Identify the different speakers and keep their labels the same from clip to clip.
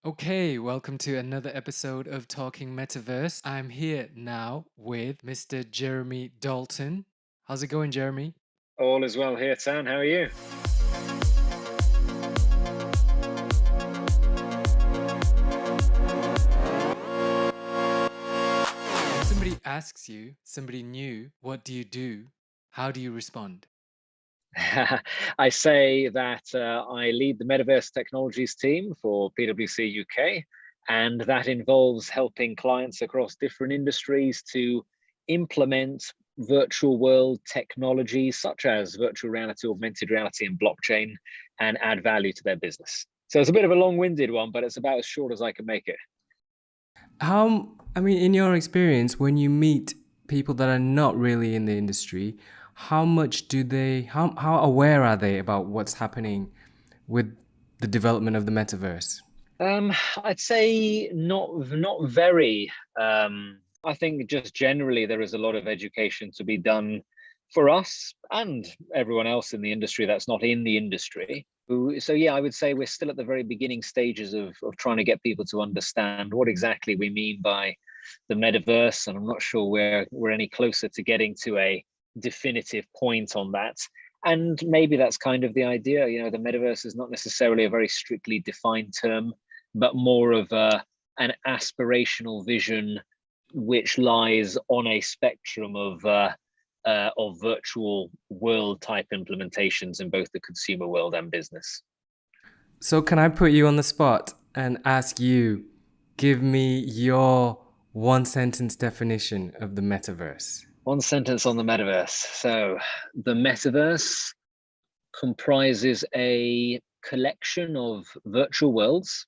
Speaker 1: Okay, welcome to another episode of Talking Metaverse. I'm here now with Mr. Jeremy Dalton. How's it going, Jeremy?
Speaker 2: All is well here, Tan. How are you?
Speaker 1: If somebody asks you, somebody new, what do you do? How do you respond?
Speaker 2: I say that I lead the Metaverse Technologies team for PwC UK, and that involves helping clients across different industries to implement virtual world technologies such as virtual reality, augmented reality, and blockchain, and add value to their business. So it's a bit of a long-winded one, but it's about as short as I can make it.
Speaker 1: In your experience, when you meet people that are not really in the industry, how aware are they about what's happening with the development of the metaverse?
Speaker 2: I'd say not very. I think just generally there is a lot of education to be done for us and everyone else in the industry that's not in the industry. So yeah, I would say we're still at the very beginning stages of trying to get people to understand what exactly we mean by the metaverse, and I'm not sure we're any closer to getting to a definitive point on that. And maybe that's kind of the idea. The metaverse is not necessarily a very strictly defined term, but more of an aspirational vision which lies on a spectrum of virtual world type implementations in both the consumer world and business.
Speaker 1: So, can I put you on the spot and ask you, give me your one sentence definition of the metaverse?
Speaker 2: One sentence on the metaverse. So, the metaverse comprises a collection of virtual worlds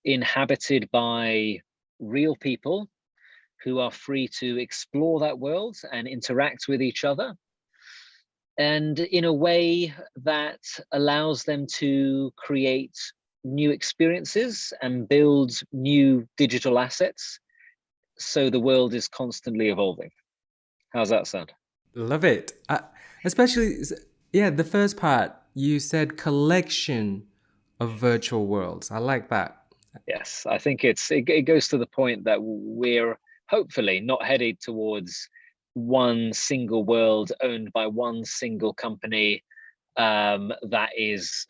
Speaker 2: inhabited by real people who are free to explore that world and interact with each other, and in a way that allows them to create new experiences and build new digital assets. So the world is constantly evolving. How's that sound?
Speaker 1: Love it. Especially, yeah, the first part, you said collection of virtual worlds. I like that.
Speaker 2: Yes, I think it goes to the point that we're hopefully not headed towards one single world owned by one single company that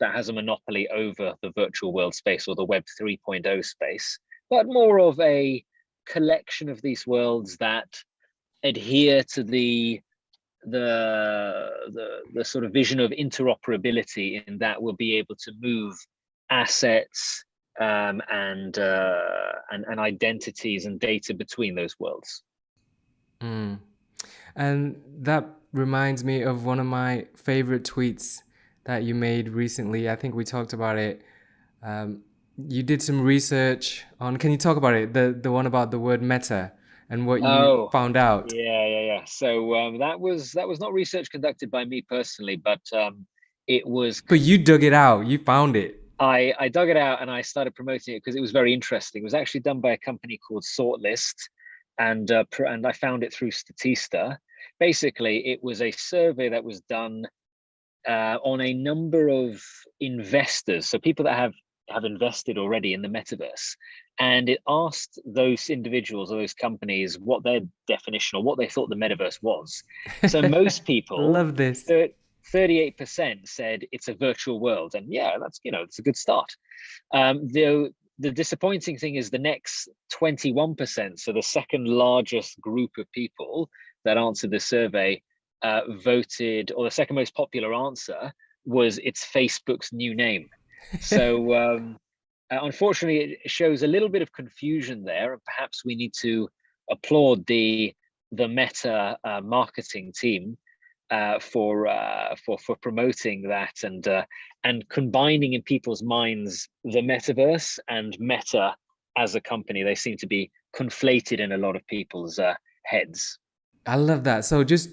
Speaker 2: has a monopoly over the virtual world space or the Web 3.0 space, but more of a collection of these worlds that adhere to the sort of vision of interoperability, in that we'll be able to move assets and identities and data between those worlds.
Speaker 1: Mm. And that reminds me of one of my favorite tweets that you made recently. I think we talked about it. Um, you did some research on, can you talk about it? The one about the word meta and what you
Speaker 2: Oh,
Speaker 1: found out.
Speaker 2: yeah. So that was not research conducted by me personally, but it was.
Speaker 1: But you dug it out, you found it.
Speaker 2: I dug it out and I started promoting it because it was very interesting. It was actually done by a company called Sortlist, and I found it through Statista. Basically, it was a survey that was done on a number of investors, so people that have invested already in the metaverse, and it asked those individuals or those companies what their definition or what they thought the metaverse was. So most people,
Speaker 1: Love this.
Speaker 2: 38% said it's a virtual world, and yeah, it's a good start. The disappointing thing is the next 21%, so the second largest group of people that answered the survey, voted, or the second most popular answer was it's Facebook's new name. So unfortunately, it shows a little bit of confusion there. Perhaps we need to applaud the Meta marketing team for promoting that and combining in people's minds the metaverse and Meta as a company. They seem to be conflated in a lot of people's heads.
Speaker 1: I love that. So just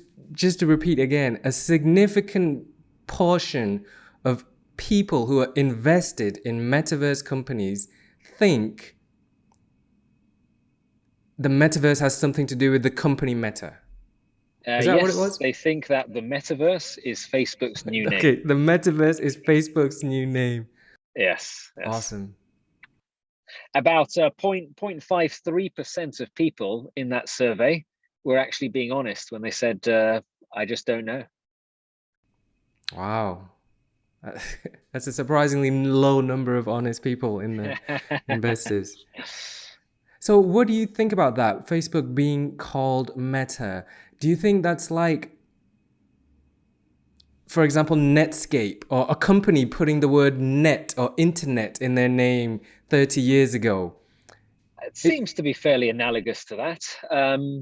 Speaker 1: to repeat again, a significant portion of people who are invested in metaverse companies think the metaverse has something to do with the company Meta. Is that what it
Speaker 2: Yes,
Speaker 1: was?
Speaker 2: they think that the metaverse is Facebook's new name.
Speaker 1: Okay, the metaverse is Facebook's new name.
Speaker 2: Yes.
Speaker 1: Awesome.
Speaker 2: About 0.53% of people in that survey were actually being honest when they said, I just don't know.
Speaker 1: Wow. That's a surprisingly low number of honest people in the investors. So, what do you think about that? Facebook being called Meta. Do you think that's like, for example, Netscape or a company putting the word net or internet in their name 30 years ago?
Speaker 2: It
Speaker 1: It,
Speaker 2: seems to be fairly analogous to that.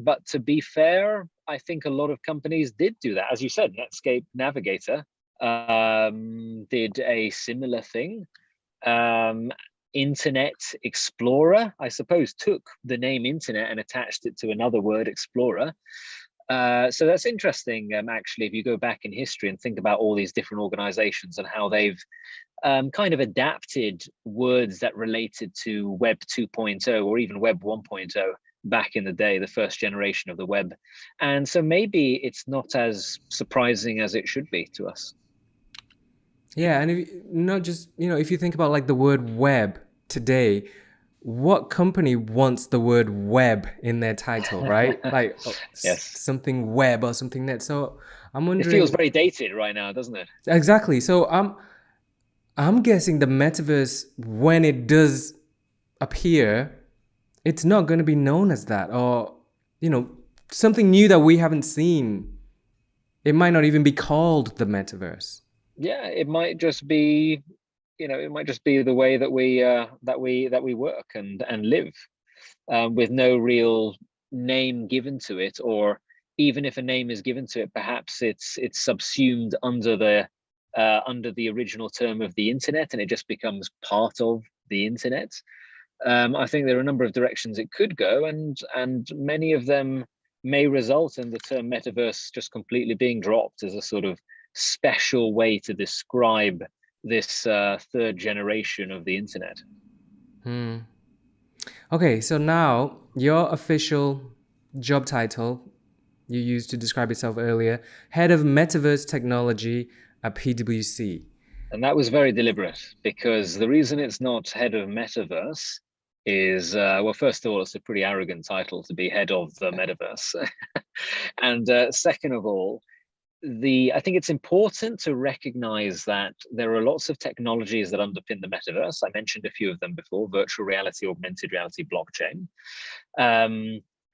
Speaker 2: But to be fair, I think a lot of companies did do that. As you said, Netscape Navigator did a similar thing. Um, Internet Explorer, I suppose, took the name Internet and attached it to another word, Explorer. So that's interesting, actually, if you go back in history and think about all these different organizations and how they've kind of adapted words that related to Web 2.0 or even Web 1.0 back in the day, the first generation of the web. And so maybe it's not as surprising as it should be to us.
Speaker 1: yeah, and if, not just, if you think about like the word web today, what company wants the word web in their title, right? Like
Speaker 2: Yes.
Speaker 1: something web or something net. So I'm
Speaker 2: It feels
Speaker 1: wondering
Speaker 2: very dated right now, doesn't it?
Speaker 1: exactly. So I'm guessing the metaverse, when it does appear, it's not going to be known as that, or you know something new that we haven't seen. It might not even be called the metaverse.
Speaker 2: Yeah, it might just be, it might just be the way that we work and live, with no real name given to it, or even if a name is given to it, perhaps it's subsumed under the original term of the internet, and it just becomes part of the internet. I think there are a number of directions it could go, and many of them may result in the term metaverse just completely being dropped as a sort of special way to describe this third generation of the internet.
Speaker 1: Hmm. Okay, so now your official job title you used to describe yourself earlier, head of metaverse technology at PwC.
Speaker 2: And that was very deliberate, because the reason it's not head of metaverse is, well, first of all, it's a pretty arrogant title to be head of the metaverse. And second of all, I think it's important to recognize that there are lots of technologies that underpin the metaverse. I mentioned a few of them before: virtual reality, augmented reality, blockchain.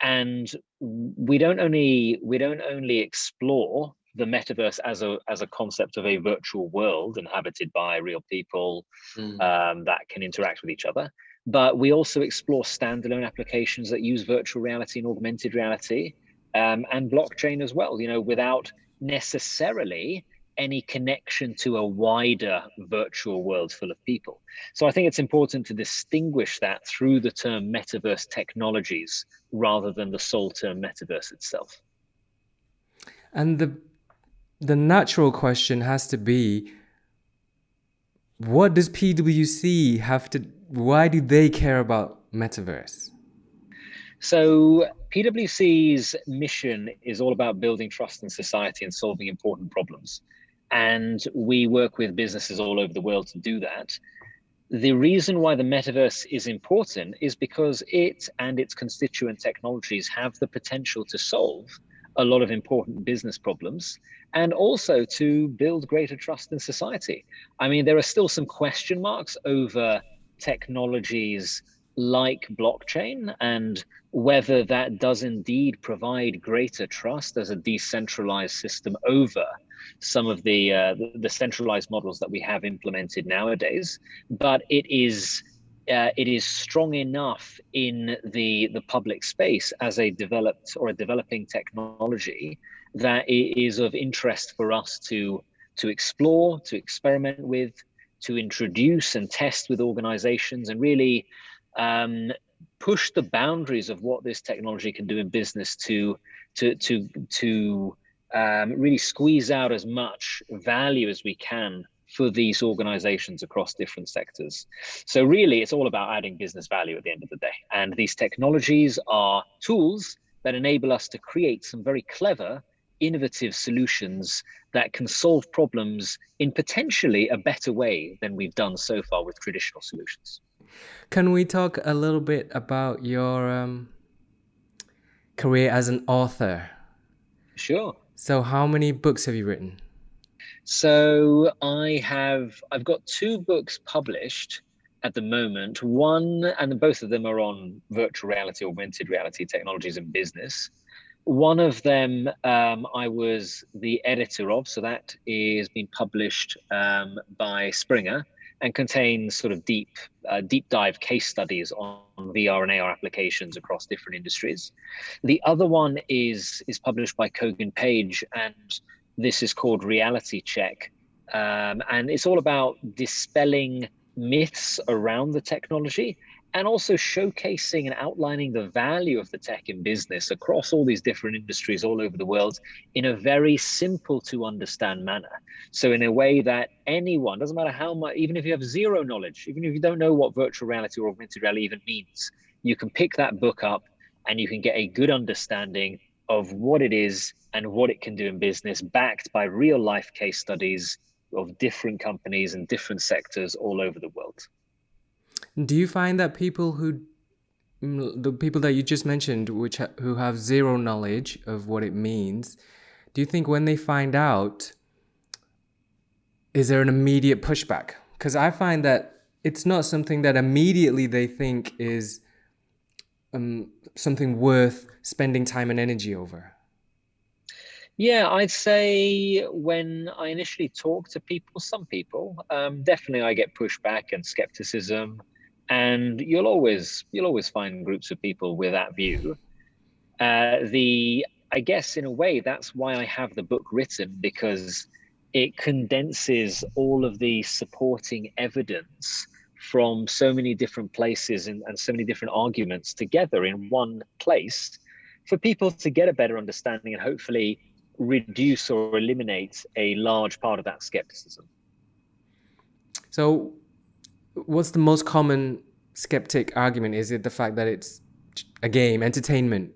Speaker 2: And we don't only explore the metaverse as a concept of a virtual world inhabited by real people,
Speaker 1: Mm.
Speaker 2: that can interact with each other, but we also explore standalone applications that use virtual reality and augmented reality, and blockchain as well, without necessarily any connection to a wider virtual world full of people. So I think it's important to distinguish that through the term metaverse technologies rather than the sole term metaverse itself.
Speaker 1: And the natural question has to be, what does PwC have to? Why do they care about metaverse?
Speaker 2: So PwC's mission is all about building trust in society and solving important problems. And we work with businesses all over the world to do that. The reason why the metaverse is important is because it and its constituent technologies have the potential to solve a lot of important business problems, and also to build greater trust in society. I mean, there are still some question marks over technologies like blockchain and whether that does indeed provide greater trust as a decentralized system over some of the centralized models that we have implemented nowadays. But it is strong enough in the public space as a developed or a developing technology that it is of interest for us to explore, to experiment with, to introduce and test with organizations, and really push the boundaries of what this technology can do in business to really squeeze out as much value as we can for these organizations across different sectors. So really, it's all about adding business value at the end of the day. And these technologies are tools that enable us to create some very clever, innovative solutions that can solve problems in potentially a better way than we've done so far with traditional solutions.
Speaker 1: Can we talk a little bit about your career as an author?
Speaker 2: Sure.
Speaker 1: So, how many books have you written?
Speaker 2: So I've got two books published at the moment. One, and both of them are on virtual reality, augmented reality technologies and business. One of them I was the editor of, so that is being published by Springer and contains sort of deep dive case studies on VR and AR applications across different industries. The other one is published by Kogan Page, and this is called Reality Check, and it's all about dispelling myths around the technology and also showcasing and outlining the value of the tech in business across all these different industries all over the world in a very simple to understand manner. So in a way that anyone, doesn't matter how much, even if you have zero knowledge, even if you don't know what virtual reality or augmented reality even means, you can pick that book up and you can get a good understanding of what it is and what it can do in business, backed by real life case studies of different companies and different sectors all over the world.
Speaker 1: Do you find that the people that you just mentioned, who have zero knowledge of what it means, do you think when they find out, is there an immediate pushback? Because I find that it's not something that immediately they think is something worth spending time and energy over.
Speaker 2: Yeah, I'd say when I initially talk to people, some people, definitely I get pushback and skepticism, and you'll always find groups of people with that view. The I guess in a way that's why I have the book written, because it condenses all of the supporting evidence from so many different places and so many different arguments together in one place for people to get a better understanding and hopefully reduce or eliminate a large part of that skepticism.
Speaker 1: So, what's the most common skeptic argument? Is it the fact that it's a game, entertainment?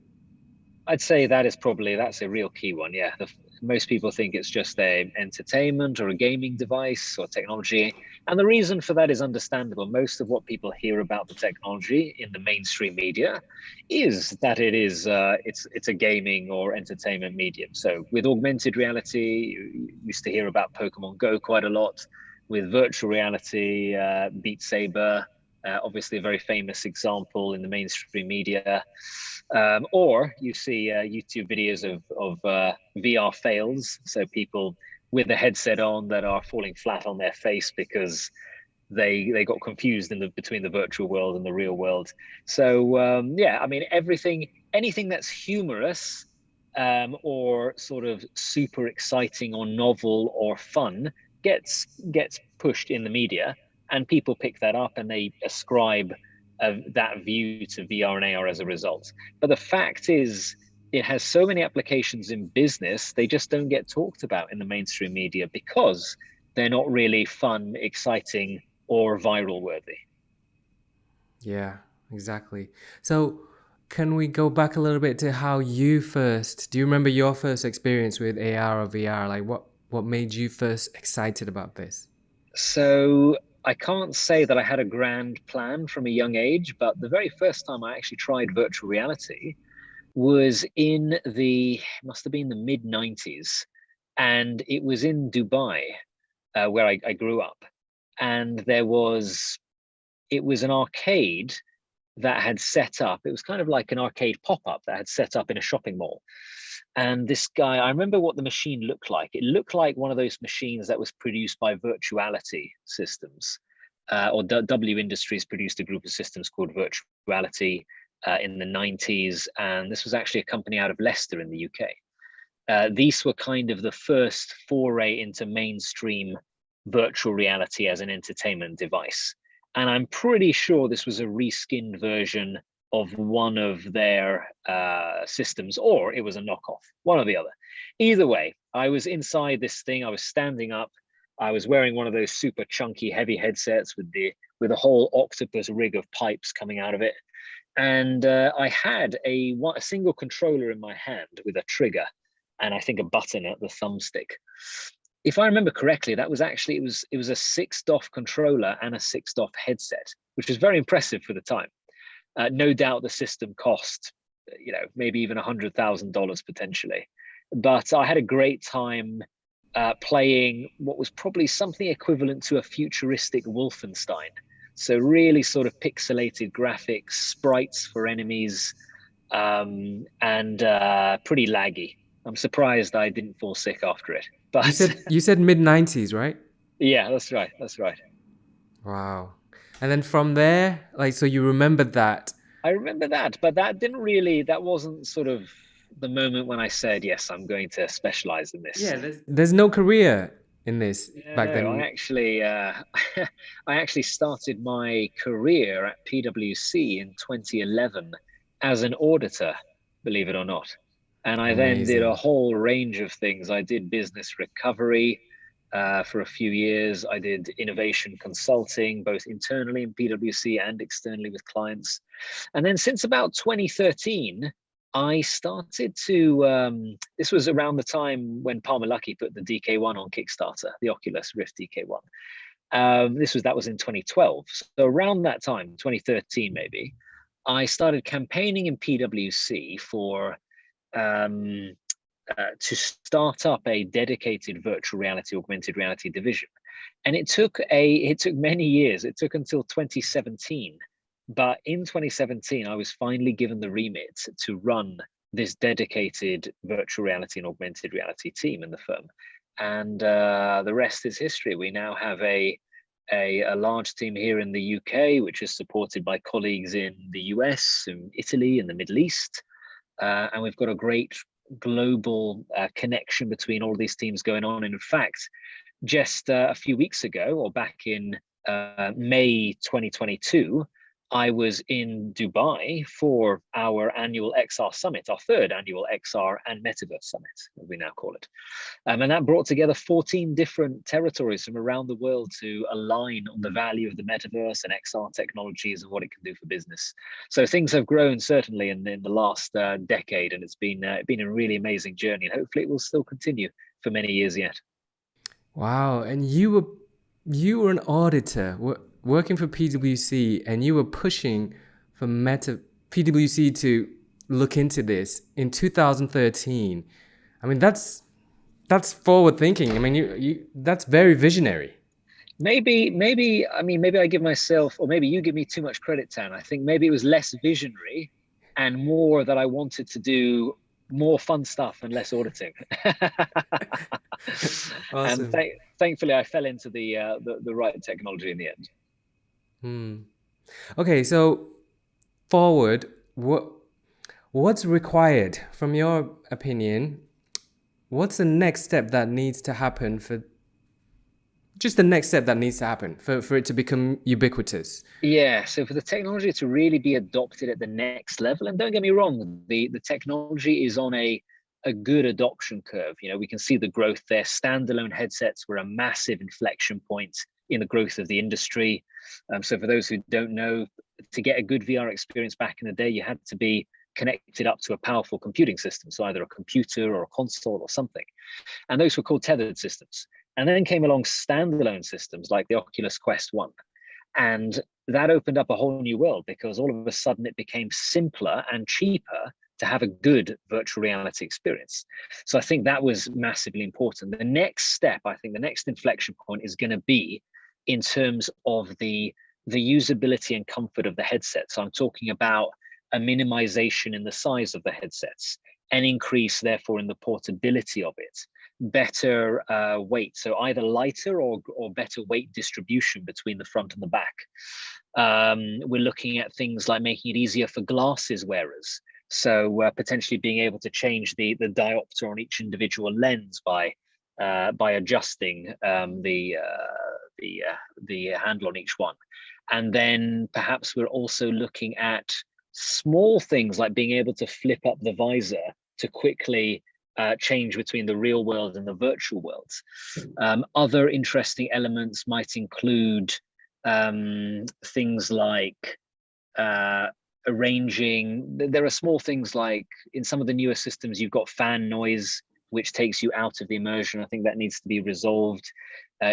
Speaker 2: I'd say that's a real key one. Yeah, most people think it's just a entertainment or a gaming device or technology, and the reason for that is understandable. Most of what people hear about the technology in the mainstream media is that it's a gaming or entertainment medium. So with augmented reality, you used to hear about Pokemon Go quite a lot. With virtual reality, Beat Saber, obviously a very famous example in the mainstream media. Or you see YouTube videos of VR fails, so people with a headset on that are falling flat on their face because they got confused between the virtual world and the real world. So yeah, I mean anything that's humorous or sort of super exciting or novel or fun gets pushed in the media, and people pick that up and they ascribe that view to VR and AR as a result. But the fact is, it has so many applications in business, they just don't get talked about in the mainstream media because they're not really fun, exciting, or viral worthy.
Speaker 1: Yeah, exactly. So, can we go back a little bit to how you first? Do you remember your first experience with AR or VR? Like, what made you first excited about this?
Speaker 2: So I can't say that I had a grand plan from a young age, but the very first time I actually tried virtual reality was in must have been the mid 90s. And it was in Dubai, where I grew up. And it was an arcade that had set up, it was kind of like an arcade pop up that had set up in a shopping mall. And this guy, I remember what the machine looked like. It looked like one of those machines that was produced by Virtuality Systems, or W Industries produced a group of systems called Virtuality in the 90s. And this was actually a company out of Leicester in the UK. These were kind of the first foray into mainstream virtual reality as an entertainment device. And I'm pretty sure this was a reskinned version of one of their systems, or it was a knockoff, one or the other. Either way, I was inside this thing, I was standing up, I was wearing one of those super chunky, heavy headsets with a whole octopus rig of pipes coming out of it. And I had a single controller in my hand with a trigger and I think a button at the thumbstick. If I remember correctly, that was actually it was a 6 DoF controller and a 6 DoF headset, which is very impressive for the time. No doubt the system cost, maybe even $100,000 potentially. But I had a great time playing what was probably something equivalent to a futuristic Wolfenstein. So really sort of pixelated graphics, sprites for enemies, and pretty laggy. I'm surprised I didn't fall sick after it. But
Speaker 1: You said mid 90s, right?
Speaker 2: yeah, that's right. That's right.
Speaker 1: Wow. And then from there, like, so you remembered that.
Speaker 2: I remember that, but that wasn't sort of the moment when I said, yes, I'm going to specialize in this.
Speaker 1: Yeah, there's no career in this
Speaker 2: Yeah,
Speaker 1: back
Speaker 2: no,
Speaker 1: then.
Speaker 2: I actually started my career at PwC in 2011 as an auditor, believe it or not. And I then did a
Speaker 1: Amazing.
Speaker 2: whole range of things. I did business recovery for a few years. I did innovation consulting, both internally in PwC and externally with clients. And then since about 2013, I started to. This was around the time when Palmer Luckey put the DK1 on Kickstarter, the Oculus Rift DK1. That was in 2012. So around that time, 2013 maybe, I started campaigning in PwC for to start up a dedicated virtual reality, augmented reality division. And it took many years. It took until 2017. But in 2017, I was finally given the remit to run this dedicated virtual reality and augmented reality team in the firm. And the rest is history. We now have a large team here in the UK, which is supported by colleagues in the US, in Italy, and the Middle East. And we've got a great global connection between all these teams going on. And in fact, just a few weeks ago, or back in May 2022, I was in Dubai for our annual XR Summit, our third annual XR and Metaverse Summit, as we now call it. And that brought together 14 different territories from around the world to align on the value of the Metaverse and XR technologies and what it can do for business. So things have grown certainly in the last decade, and it's been a really amazing journey, and hopefully it will still continue for many years yet.
Speaker 1: Wow. And you were an auditor working for PwC, and you were pushing for PwC to look into this in 2013. I mean, that's forward thinking. I mean, you that's very visionary.
Speaker 2: Maybe maybe I give myself, or maybe you give me too much credit, Tan. I think maybe it was less visionary and more that I wanted to do more fun stuff and less auditing. And
Speaker 1: Awesome.
Speaker 2: thankfully, I fell into the right technology in the end.
Speaker 1: Hmm. Okay, so forward, what's required from your opinion? What's the next step that needs to happen for just the next step that needs to happen for it to become ubiquitous?
Speaker 2: Yeah, so for the technology to really be adopted at the next level, and don't get me wrong, the technology is on a good adoption curve. We can see the growth there. Standalone headsets were a massive inflection point in the growth of the industry. So for those who don't know, to get a good VR experience back in the day, you had to be connected up to a powerful computing system, so either a computer or a console or something. And those were called tethered systems. And then came along standalone systems like the Oculus Quest 1. And that opened up a whole new world, because all of a sudden it became simpler and cheaper to have a good virtual reality experience. So I think that was massively important. The next step, I think the next inflection point is going to be in terms of the usability and comfort of the headset. So I'm talking about a minimization in the size of the headsets, an increase therefore in the portability of it, better weight, so either lighter or better weight distribution between the front and the back. We're looking at things like making it easier for glasses wearers, so potentially being able to change the diopter on each individual lens by adjusting the handle on each one. And then perhaps we're also looking at small things like being able to flip up the visor to quickly change between the real world and the virtual worlds. Other interesting elements might include things like arranging. There are small things like in some of the newer systems, you've got fan noise which takes you out of the immersion. I think that needs to be resolved.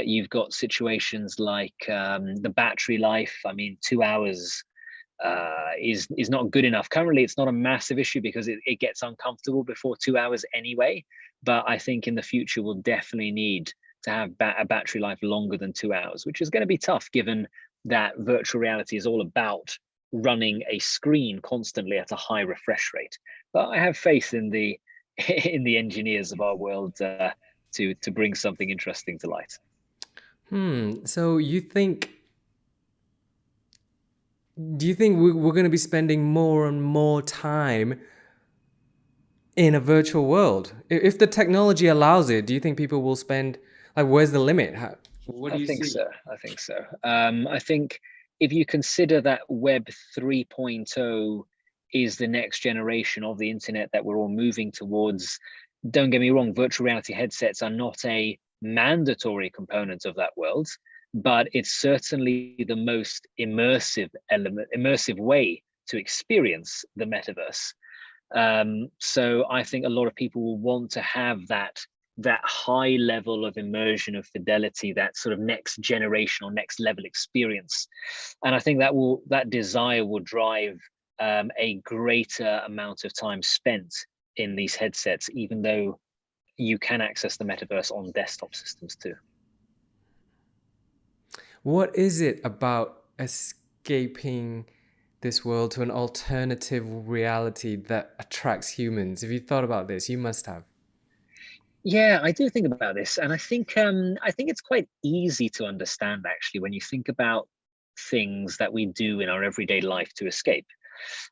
Speaker 2: You've got situations like the battery life. I mean, 2 hours is not good enough. Currently, it's not a massive issue because it gets uncomfortable before 2 hours anyway. But I think in the future, we'll definitely need to have a battery life longer than 2 hours, which is going to be tough given that virtual reality is all about running a screen constantly at a high refresh rate. But I have faith in the in the engineers of our world to bring something interesting to light.
Speaker 1: So do you think we're going to be spending more and more time in a virtual world? If the technology allows it, do you think people will spend, like, where's the limit? What do
Speaker 2: I
Speaker 1: you
Speaker 2: think
Speaker 1: see?
Speaker 2: so. I think so. I think if you consider that Web 3.0 is the next generation of the internet that we're all moving towards, don't get me wrong, virtual reality headsets are not a mandatory component of that world, but it's certainly the most immersive way to experience the metaverse. So I think a lot of people will want to have that high level of immersion, of fidelity, that sort of next generation or next level experience. And I think that desire will drive a greater amount of time spent in these headsets, even though you can access the metaverse on desktop systems too.
Speaker 1: What is it about escaping this world to an alternative reality that attracts humans? If you thought about this, you must have.
Speaker 2: Yeah, I do think about this, and I think it's quite easy to understand actually when you think about things that we do in our everyday life to escape.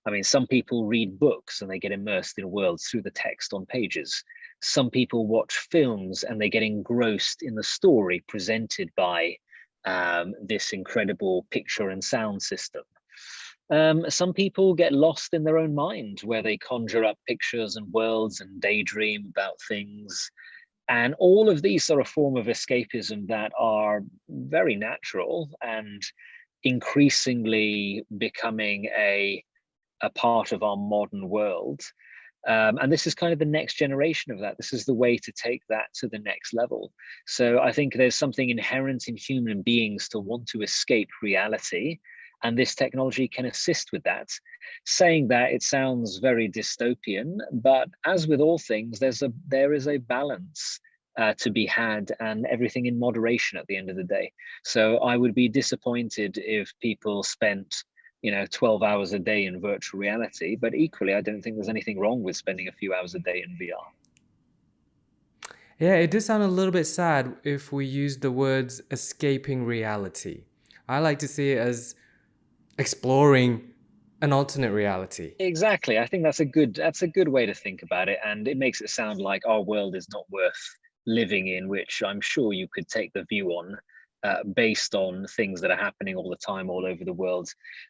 Speaker 2: I mean, some people read books and they get immersed in worlds through the text on pages. Some people watch films and they get engrossed in the story presented by this incredible picture and sound system. Some people get lost in their own mind where they conjure up pictures and worlds and daydream about things. And all of these are a form of escapism that are very natural and increasingly becoming a part of our modern world. And this is kind of the next generation of that. This is the way to take that to the next level. So I think there's something inherent in human beings to want to escape reality. And this technology can assist with that. Saying that, it sounds very dystopian, but as with all things, there is a balance to be had, and everything in moderation at the end of the day. So I would be disappointed if people spent 12 hours a day in virtual reality, but equally I don't think there's anything wrong with spending a few hours a day in VR.
Speaker 1: Yeah, it does sound a little bit sad if we use the words escaping reality. I like to see it as exploring an alternate reality.
Speaker 2: Exactly. I think that's a good way to think about it, and it makes it sound like our world is not worth living in, which I'm sure you could take the view on based on things that are happening all the time all over the world.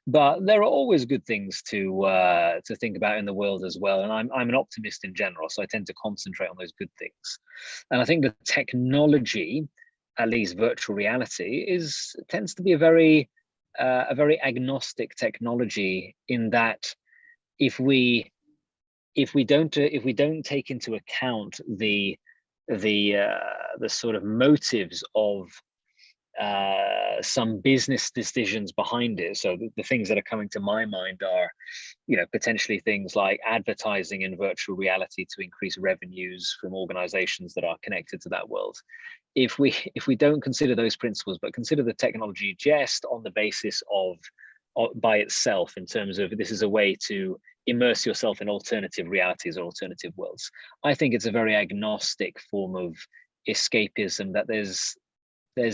Speaker 2: But there are always good things to think about in the world as well. And I'm an optimist in general, so I tend to concentrate on those good things. And I think the technology, at least virtual reality, tends to be a very agnostic technology in that if we don't take into account the sort of motives of some business decisions behind it. So the things that are coming to my mind are, potentially things like advertising in virtual reality to increase revenues from organizations that are connected to that world. If we don't consider those principles, but consider the technology just on the basis of by itself, in terms of this is a way to immerse yourself in alternative realities or alternative worlds, I think it's a very agnostic form of escapism that there's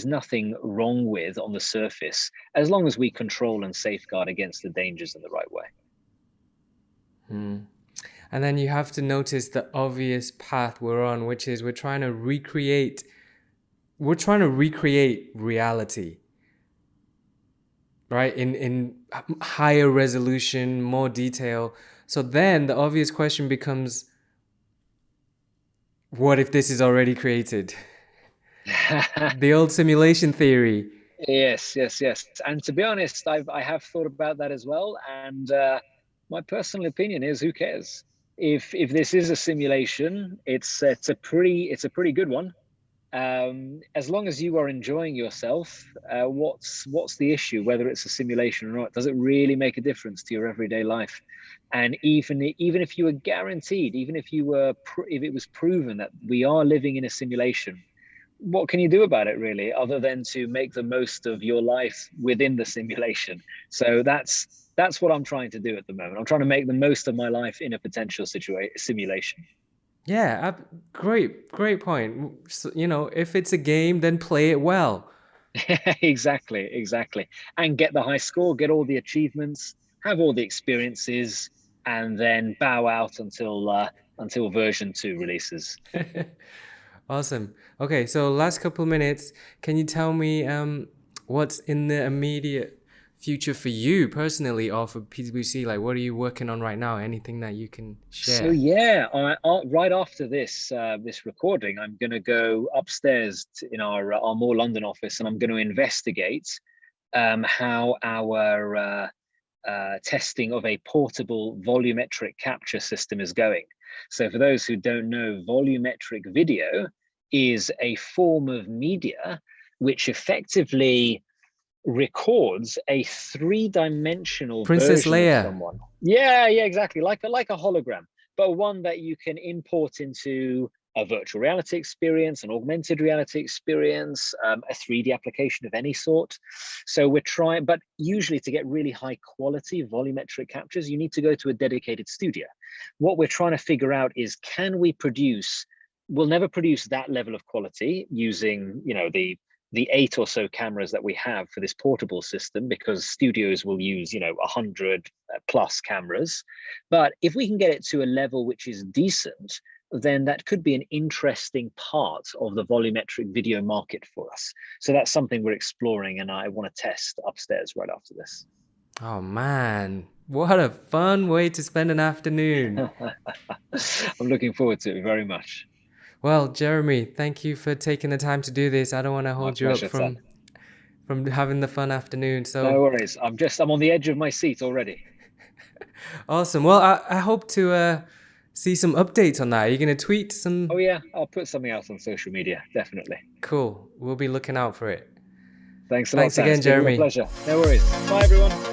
Speaker 2: nothing wrong with on the surface, as long as we control and safeguard against the dangers in the right way.
Speaker 1: And then you have to notice the obvious path we're on, which is we're trying to recreate reality, right? In higher resolution, more detail. So then the obvious question becomes, what if this is already created? The old simulation theory.
Speaker 2: Yes, yes, yes. And to be honest, I have thought about that as well. And my personal opinion is, who cares? if this is a simulation, it's a pretty good one. As long as you are enjoying yourself, what's the issue? Whether it's a simulation or not, does it really make a difference to your everyday life? And even if you were guaranteed, even if if it was proven that we are living in a simulation, what can you do about it really, other than to make the most of your life within the simulation? So that's what I'm trying to do at the moment. I'm trying to make the most of my life in a potential simulation.
Speaker 1: Yeah, great point. So, if it's a game, then play it well.
Speaker 2: Exactly. And get the high score, get all the achievements, have all the experiences, and then bow out until version 2 releases.
Speaker 1: Awesome. Okay, so last couple minutes, can you tell me what's in the immediate future for you personally or for PwC? Like, what are you working on right now? Anything that you can
Speaker 2: So
Speaker 1: share?
Speaker 2: yeah, right after this recording, I'm going to go upstairs in our more London office, and I'm going to investigate how our testing of a portable volumetric capture system is going. So for those who don't know, volumetric video is a form of media which effectively records a three-dimensional
Speaker 1: Princess
Speaker 2: version of
Speaker 1: Leia.
Speaker 2: someone. Yeah, exactly, like a hologram, but one that you can import into a virtual reality experience, an augmented reality experience, a 3D application of any sort. So we're trying, but usually to get really high quality volumetric captures, you need to go to a dedicated studio. What we're trying to figure out is, can we produce, we'll never produce that level of quality using, the 8 or so cameras that we have for this portable system, because studios will use 100 plus cameras. But if we can get it to a level which is decent, then that could be an interesting part of the volumetric video market for us. So that's something we're exploring, and I want to test upstairs right after this.
Speaker 1: Oh man, what a fun way to spend an afternoon.
Speaker 2: I'm looking forward to it very much.
Speaker 1: Well, Jeremy, thank you for taking the time to do this. I don't want to
Speaker 2: My
Speaker 1: hold you up
Speaker 2: pleasure, Tan.
Speaker 1: from having the fun afternoon.
Speaker 2: No
Speaker 1: So
Speaker 2: worries. I'm on the edge of my seat already.
Speaker 1: awesome. Well, I hope to see some updates on that. Are you gonna tweet
Speaker 2: Oh
Speaker 1: some?
Speaker 2: yeah, I'll put something else on social media, definitely.
Speaker 1: Cool. We'll be looking out for it.
Speaker 2: Thanks a lot,
Speaker 1: Thanks
Speaker 2: Tan. It's
Speaker 1: again,
Speaker 2: been a real
Speaker 1: Jeremy.
Speaker 2: pleasure. No worries. Bye, everyone.